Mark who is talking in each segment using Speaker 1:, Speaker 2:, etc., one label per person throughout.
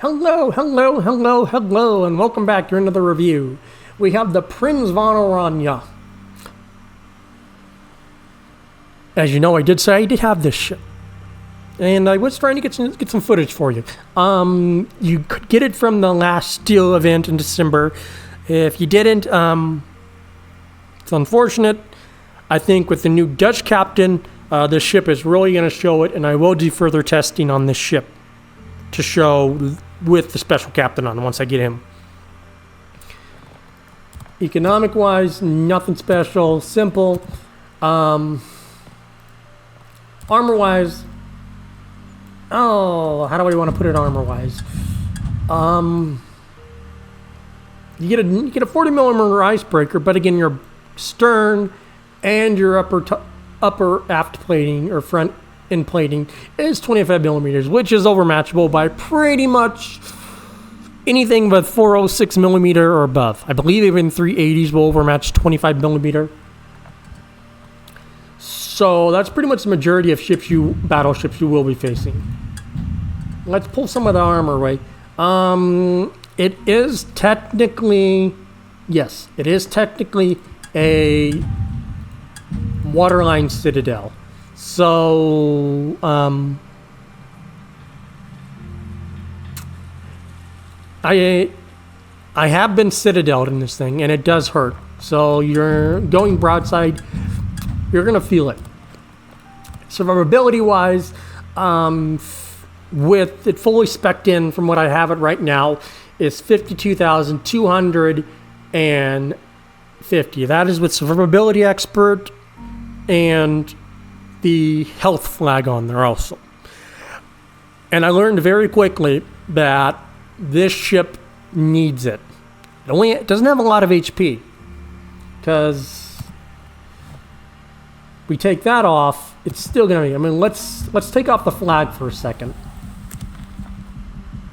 Speaker 1: Hello, and welcome back to another review. We have the Prinz von Oranje. As you know, I did say I did have this ship, and I was trying to get some footage for you. You could get it from the last Steel event in December. If you didn't, it's unfortunate. I think with the new Dutch captain, this ship is really going to show it, and I will do further testing on this ship to show with the special captain on once I get him. Economic wise, nothing special, simple. Armor wise, how do I want to put it armor wise? You get a 40 millimeter icebreaker, but again, your stern and your upper aft plating or front end plating is 25 millimeters, which is overmatchable by pretty much anything but 406 millimeter or above. I believe even 380s will overmatch 25 millimeter. So that's pretty much the majority of battleships you will be facing. Let's pull some of the armor away. It is technically a waterline citadel. So, I have been citadeled in this thing, and it does hurt. So you're going broadside, you're gonna feel it. Survivability wise, with it fully spec'd in from what I have it right now, is 52,250. That is with survivability expert and the health flag on there also. And I learned very quickly that this ship needs it. It doesn't have a lot of HP, because we take that off, it's still gonna be. I mean, let's take off the flag for a second.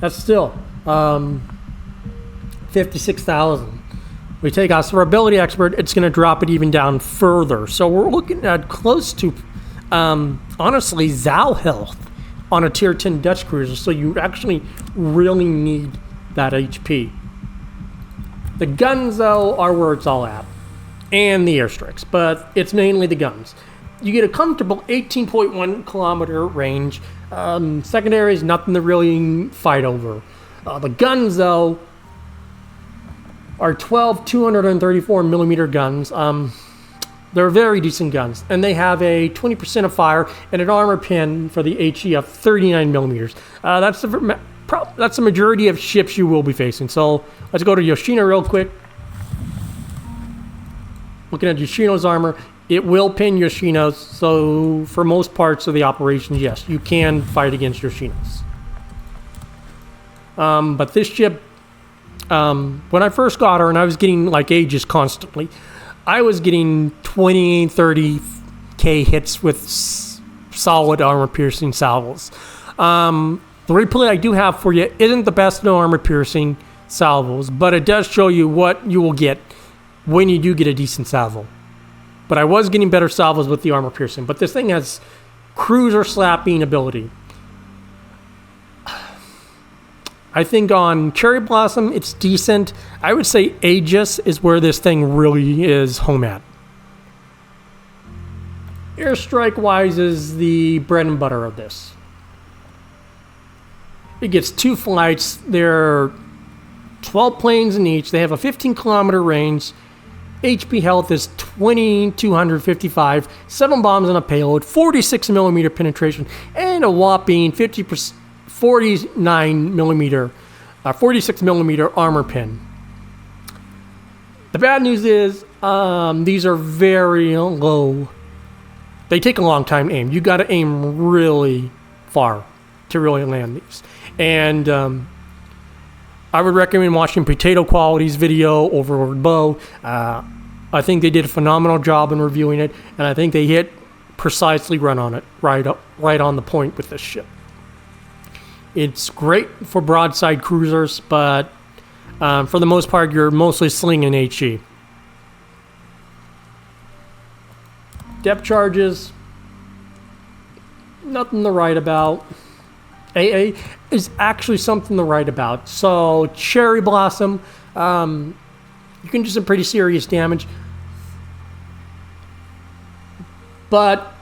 Speaker 1: That's still 56,000. We take out survivability expert, it's gonna drop it even down further. So we're looking at close to honestly ZOW health on a tier 10 Dutch cruiser, so you actually really need that HP. The guns though are where it's all at, and the airstrikes, but it's mainly the guns. You get a comfortable 18.1 kilometer range. Secondary is nothing to really fight over. The guns though are 12 234 millimeter guns. They're very decent guns, and they have a 20% of fire and an armor pin for the HE of 39 millimeters. That's the majority of ships you will be facing. So let's go to Yoshino real quick. Looking at Yoshino's armor, it will pin Yoshino's. So for most parts of the operation, yes, you can fight against Yoshino's. But this ship, when I first got her and I was getting like Aegis constantly, I was getting 20, 30k hits with solid armor-piercing salvos. The replay I do have for you isn't the best no armor-piercing salvos, but it does show you what you will get when you do get a decent salvo. But I was getting better salvos with the armor-piercing, but this thing has cruiser slapping ability. I think on Cherry Blossom, it's decent. I would say Aegis is where this thing really is home at. Airstrike-wise is the bread and butter of this. It gets 2 flights. There are 12 planes in each. They have a 15-kilometer range. HP health is 2,255. 7 bombs on a payload. 46 millimeter penetration. And a whopping 46 millimeter armor pin. The bad news is these are very low. They take a long time to aim. You got to aim really far to really land these. And I would recommend watching Potato Quality's video over Bow. I think they did a phenomenal job in reviewing it, and I think they hit precisely right on the point with this ship. It's great for broadside cruisers, but for the most part, you're mostly slinging HE. Depth charges, nothing to write about. AA is actually something to write about. So Cherry Blossom, you can do some pretty serious damage. But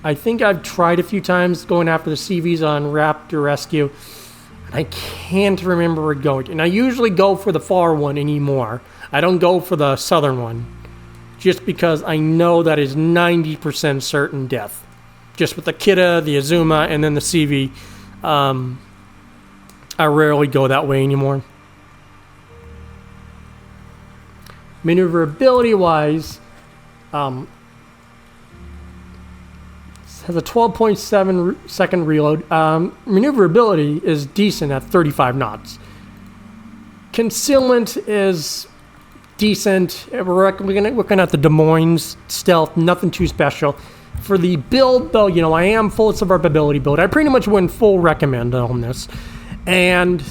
Speaker 1: I think I've tried a few times going after the CVs on Raptor Rescue. And I can't remember where going. And I usually go for the far one anymore. I don't go for the southern one. Just because I know that is 90% certain death. Just with the Kidda, the Azuma, and then the CV. I rarely go that way anymore. Maneuverability-wise, has a 12.7 second reload. Maneuverability is decent at 35 knots. Concealment is decent. We're looking at the Des Moines stealth, nothing too special. For the build, though, you know, I am full survivability build. I pretty much went full recommend on this. And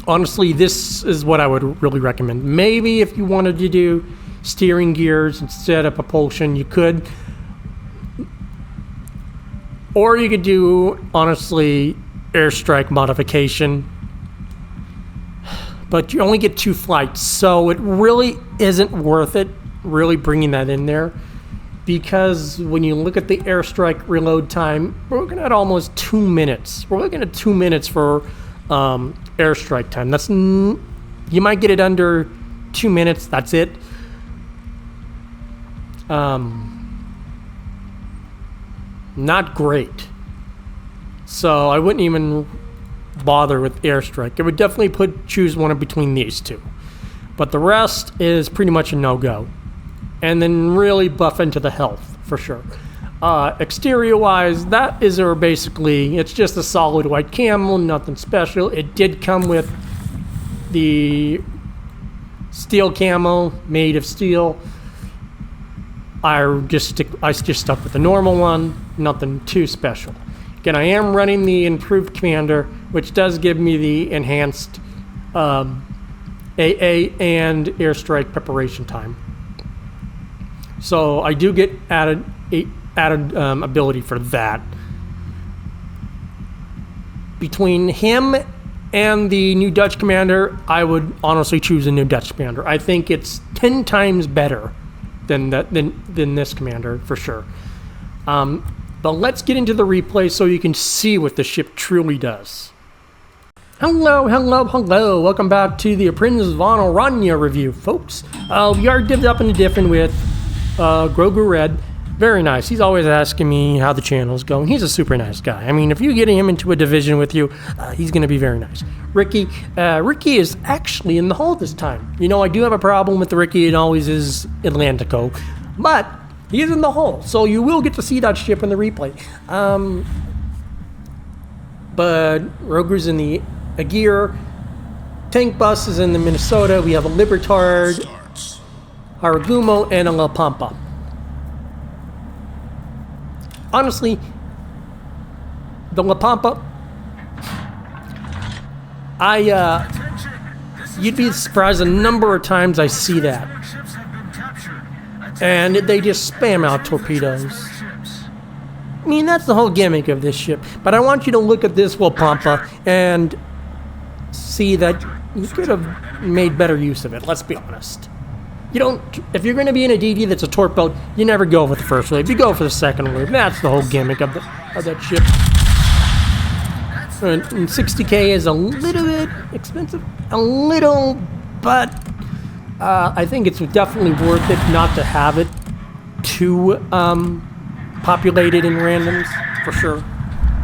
Speaker 1: honestly, this is what I would really recommend. Maybe if you wanted to do steering gears instead of propulsion, you could. Or you could do, honestly, airstrike modification. But you only get 2 flights, so it really isn't worth it, really bringing that in there. Because when you look at the airstrike reload time, we're looking at almost 2 minutes. We're looking at 2 minutes for airstrike time. That's you might get it under 2 minutes. That's it. Not great. So I wouldn't even bother with airstrike. I would definitely choose one between these two. But the rest is pretty much a no-go. And then really buff into the health, for sure. Exterior-wise, that is basically, it's just a solid white camel, nothing special. It did come with the steel camo, made of steel. I just stuck with the normal one, nothing too special. Again, I am running the improved commander, which does give me the enhanced AA and airstrike preparation time. So I do get added ability for that. Between him and the new Dutch commander, I would honestly choose the new Dutch commander. I think it's 10 times better than this commander, for sure. But let's get into the replay so you can see what the ship truly does. Hello. Welcome back to the Prinz von Oranje review, folks. We are divvied up into different with Grogu Red. Very nice. He's always asking me how the channel's going. He's a super nice guy. I mean, if you get him into a division with you, he's going to be very nice. Ricky is actually in the hull this time. You know, I do have a problem with the Ricky. It always is Atlantico. But he is in the hull, so you will get to see that ship in the replay. But Grogu's in the Aguirre. Tank Bus is in the Minnesota. We have a Libertard, Haragumo, and a La Pampa. Honestly, the La Pampa, you'd be surprised the number of times I see that. And they just spam out torpedoes. I mean, that's the whole gimmick of this ship. But I want you to look at this La Pampa and see that you could have made better use of it, let's be honest. You don't, if you're going to be in a DD that's a torp boat, you never go for the first wave. You go for the second wave. That's the whole gimmick of that ship. And 60K is a little bit expensive. A little, but I think it's definitely worth it not to have it too populated in randoms, for sure.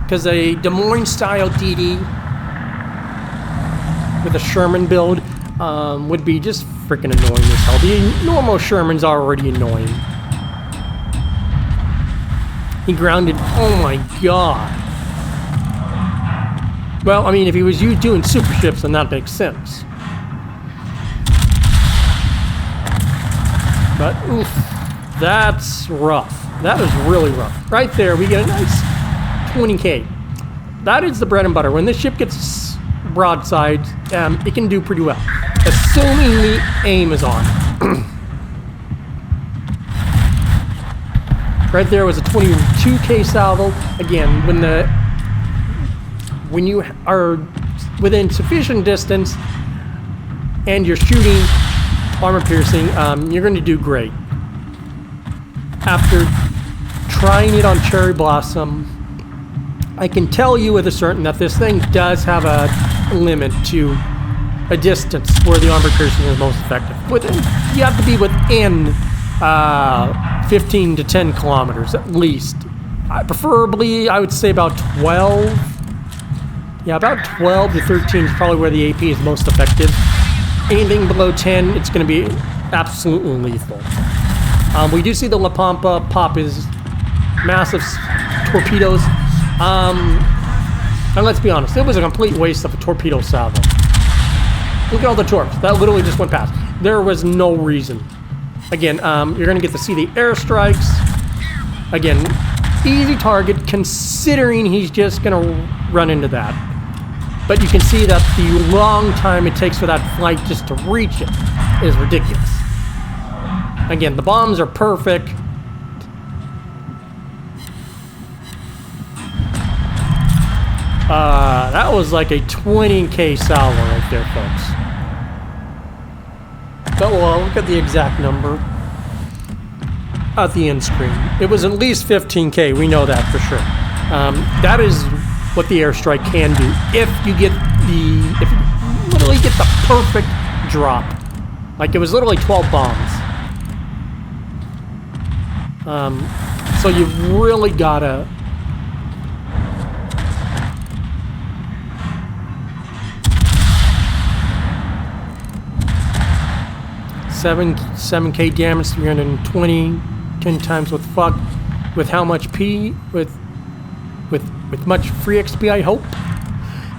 Speaker 1: Because a Des Moines style DD with a Sherman build would be just freaking annoying as hell. The normal Sherman's already annoying. He grounded. Oh my god. Well, I mean, if he was doing super ships, then that makes sense. But oof, that's rough. That is really rough. Right there, we get a nice 20K. That is the bread and butter. When this ship gets broadside, it can do pretty well, assuming the aim is on. Right there was a 22K salvo. Again, when you are within sufficient distance and you're shooting armor piercing, you're going to do great. After trying it on Cherry Blossom, I can tell you with a certain that this thing does have a limit to a distance where the armor piercing is most effective. You have to be within 15 to 10 kilometers at least. Preferably, I would say about 12. Yeah, about 12 to 13 is probably where the AP is most effective. Anything below 10, it's going to be absolutely lethal. We do see the La Pampa pop his massive torpedoes. And let's be honest, it was a complete waste of a torpedo salvo. Look at all the torps. That literally just went past. There was no reason. Again, you're going to get to see the airstrikes. Again, easy target considering he's just going to run into that. But you can see that the long time it takes for that flight just to reach it is ridiculous. Again, the bombs are perfect. That was like a 20K salvo right there, folks. But well, look at the exact number at the end screen. It was at least 15K, we know that for sure. That is what the airstrike can do if you literally get the perfect drop. Like it was literally 12 bombs. So you've really gotta seven K damage, 320, 10 times with fuck, with how much P, with much free XP, I hope.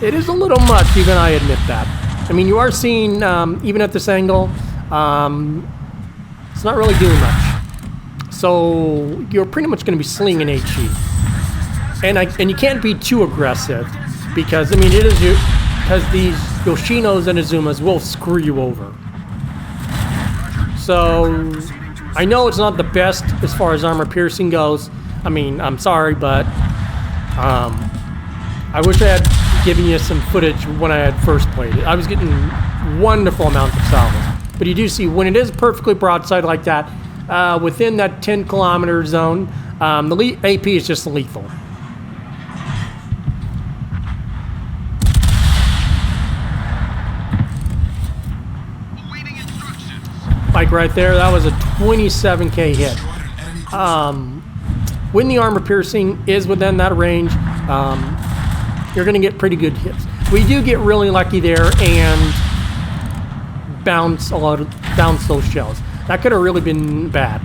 Speaker 1: It is a little much, even I admit that. I mean, you are seeing, even at this angle, it's not really doing much. So you're pretty much going to be slinging HE, and you can't be too aggressive because I mean because these Yoshinos and Azumas will screw you over. So I know it's not the best as far as armor piercing goes. I mean, I'm sorry, but I wish I had given you some footage when I had first played it. I was getting wonderful amounts of salvos, but you do see when it is perfectly broadside like that. Within that 10 kilometer zone, the AP is just lethal. Like right there, that was a 27K hit. When the armor piercing is within that range, you're going to get pretty good hits. We do get really lucky there and bounce those shells. That could have really been bad.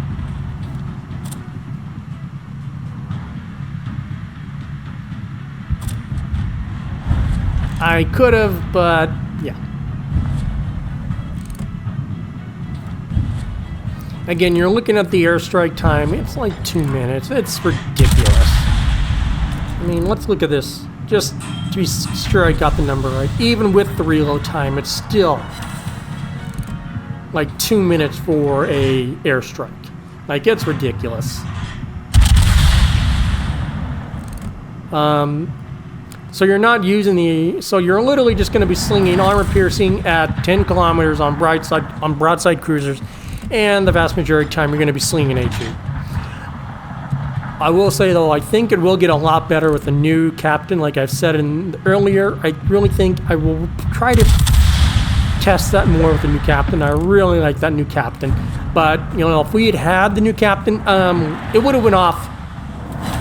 Speaker 1: I could have, but yeah. Again, you're looking at the airstrike time. It's like 2 minutes. It's ridiculous. I mean, let's look at this. Just to be sure I got the number right. Even with the reload time, it's still like 2 minutes for a airstrike. Like, it's ridiculous. So you're not using so you're literally just going to be slinging armor piercing at 10 kilometers on broadside cruisers, and the vast majority of the time you're going to be slinging HE. I will say though, I think it will get a lot better with the new captain. Like I've said earlier, I really think I will try to test that more with the new captain. I really like that new captain, but you know, if we had had the new captain, it would have went off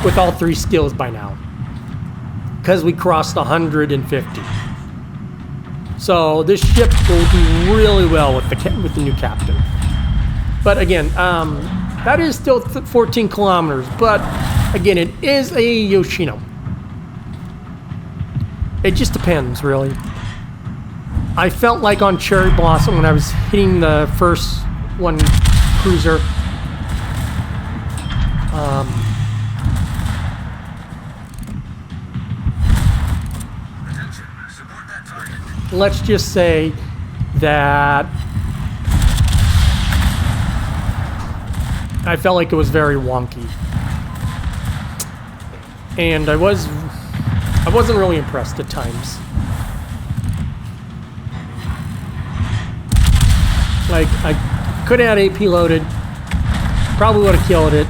Speaker 1: with all 3 skills by now, because we crossed 150. So this ship will do really well with the new captain. But again, that is still 14 kilometers. But again, it is a Yoshino. It just depends, really. I felt like on Cherry Blossom when I was hitting the first one cruiser. Let's just say that I felt like it was very wonky. and I wasn't really impressed at times. Like, I could have had AP loaded, probably would have killed it,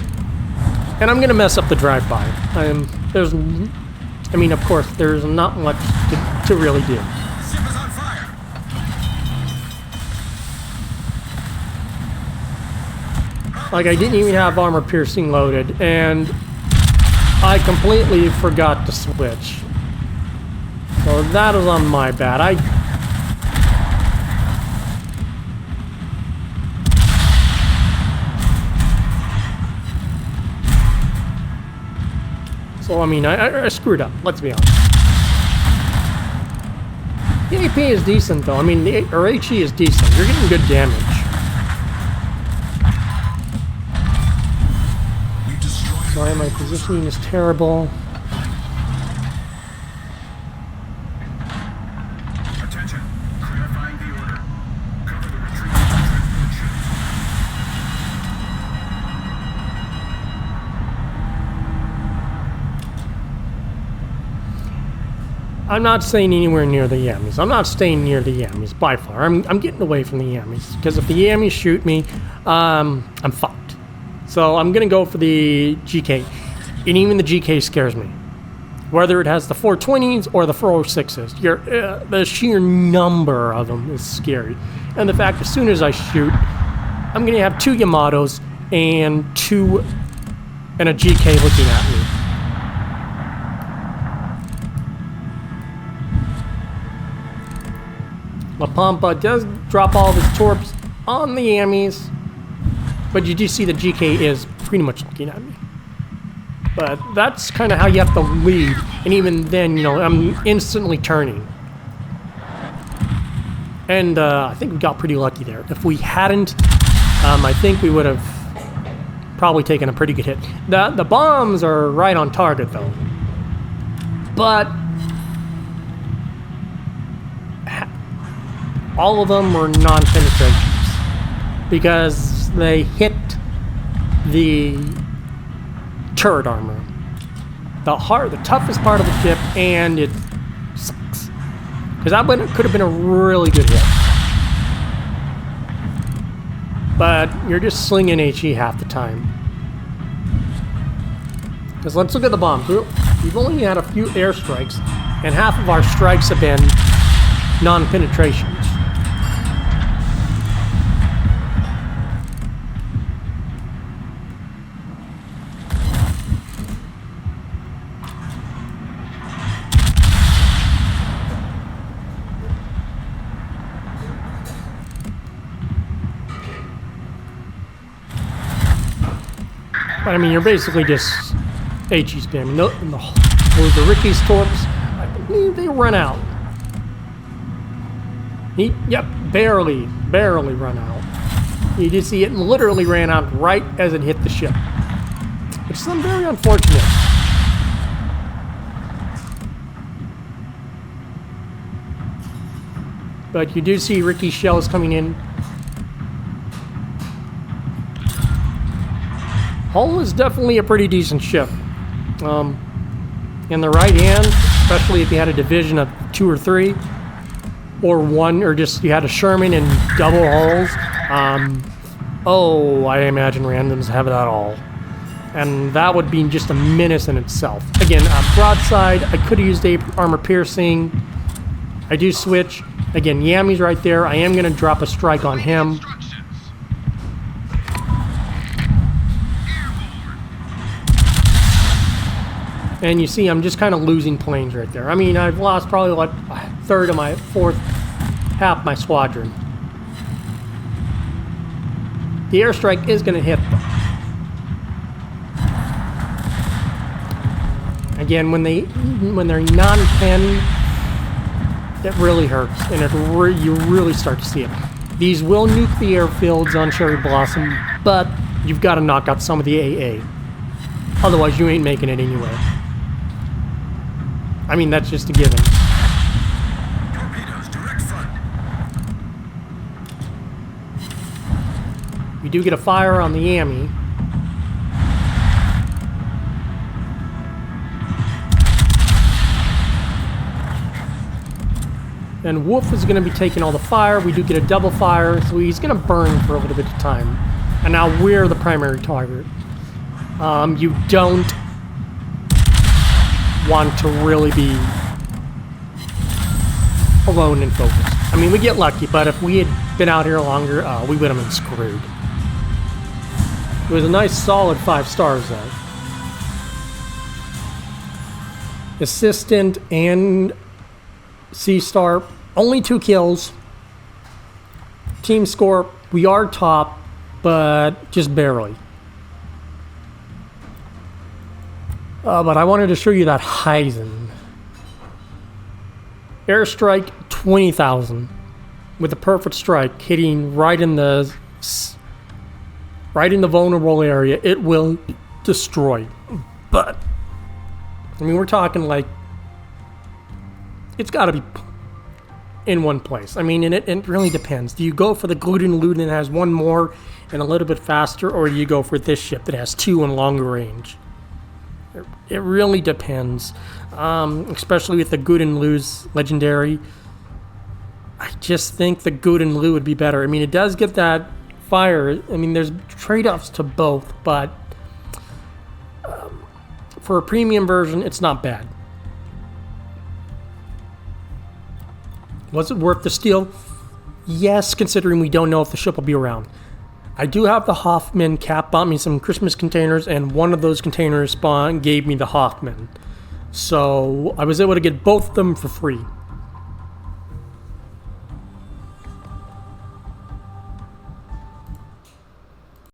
Speaker 1: and I'm gonna mess up the drive-by. I mean, of course, there's not much to really do.
Speaker 2: Ship is on fire.
Speaker 1: Like, I didn't even have armor piercing loaded, and I completely forgot to switch. So that was on my bad. So, I mean, I screwed up, let's be honest. The AP is decent, though. I mean, or HE is decent. You're getting good damage. Sorry, my positioning is terrible.
Speaker 2: Attention. Clarifying the order. Cover the retreat of the transport ship.
Speaker 1: I'm not staying anywhere near the Yammies. I'm not staying near the Yammies by far. I'm getting away from the Yammies because if the Yammies shoot me, I'm fucked. So I'm gonna go for the GK, and even the GK scares me. Whether it has the 420s or the 406s, the sheer number of them is scary. And the fact as soon as I shoot, I'm gonna have 2 Yamatos and a GK looking at me. La Pampa does drop all of his torps on the Yammies, but you do see the GK is pretty much looking at me. But that's kind of how you have to lead, and even then, you know, I'm instantly turning. And I think we got pretty lucky there. If we hadn't, I think we would have probably taken a pretty good hit. The bombs are right on target, though. But all of them were non-penetrations because they hit the turret armor, the toughest part of the ship, and it sucks because that could have been a really good hit. But you're just slinging HE half the time. Because let's look at the bombs. We've only had a few airstrikes, and half of our strikes have been non-penetrations. But I mean, you're basically just HE spamming. The Ricky's torps, I believe they run out. Yep, barely run out. You just see it literally ran out right as it hit the ship, which is very unfortunate. But you do see Ricky's shells coming in. Hull is definitely a pretty decent ship. In the right hand, especially if you had a division of 2 or 3, or 1, or just you had a Sherman and double hulls. I imagine randoms have that all. And that would be just a menace in itself. Again, broadside, I could have used armor piercing. I do switch. Again, Yammy's right there. I am going to drop a strike on him. And you see, I'm just kind of losing planes right there. I mean, I've lost probably like half my squadron. The airstrike is going to hit them. Again, when they're non-pen, it really hurts, and you really start to see it. These will nuke the airfields on Cherry Blossom, but you've got to knock out some of the AA. Otherwise, you ain't making it anywhere. I mean, that's just a given.
Speaker 2: Torpedoes, direct front.
Speaker 1: You do get a fire on the Yammy. And Wolf is going to be taking all the fire. We do get a double fire, so he's going to burn for a little bit of time. And now we're the primary target. You don't want to really be alone and focused. I mean, we get lucky, but if we had been out here longer, we would have been screwed. It was a nice solid 5 stars, though. Assistant and C-star, only 2 kills. Team score, we are top, but just barely. But I wanted to show you that Heisen. Airstrike 20,000 with a perfect strike, hitting right in the vulnerable area. It will destroy. But I mean, we're talking like it's got to be in one place. I mean, and it really depends. Do you go for the gluten loot that has 1 more and a little bit faster, or do you go for this ship that has 2 and longer range? It really depends, especially with the good and lose legendary. I just think the good and Lu would be better. I mean, it does get that fire. I mean, there's trade-offs to both, but for a premium version, it's not bad. Was it worth the steal? Yes, considering we don't know if the ship will be around. I do have the Hoffman cap, bought me some Christmas containers, and one of those containers spawn gave me the Hoffman. So I was able to get both of them for free.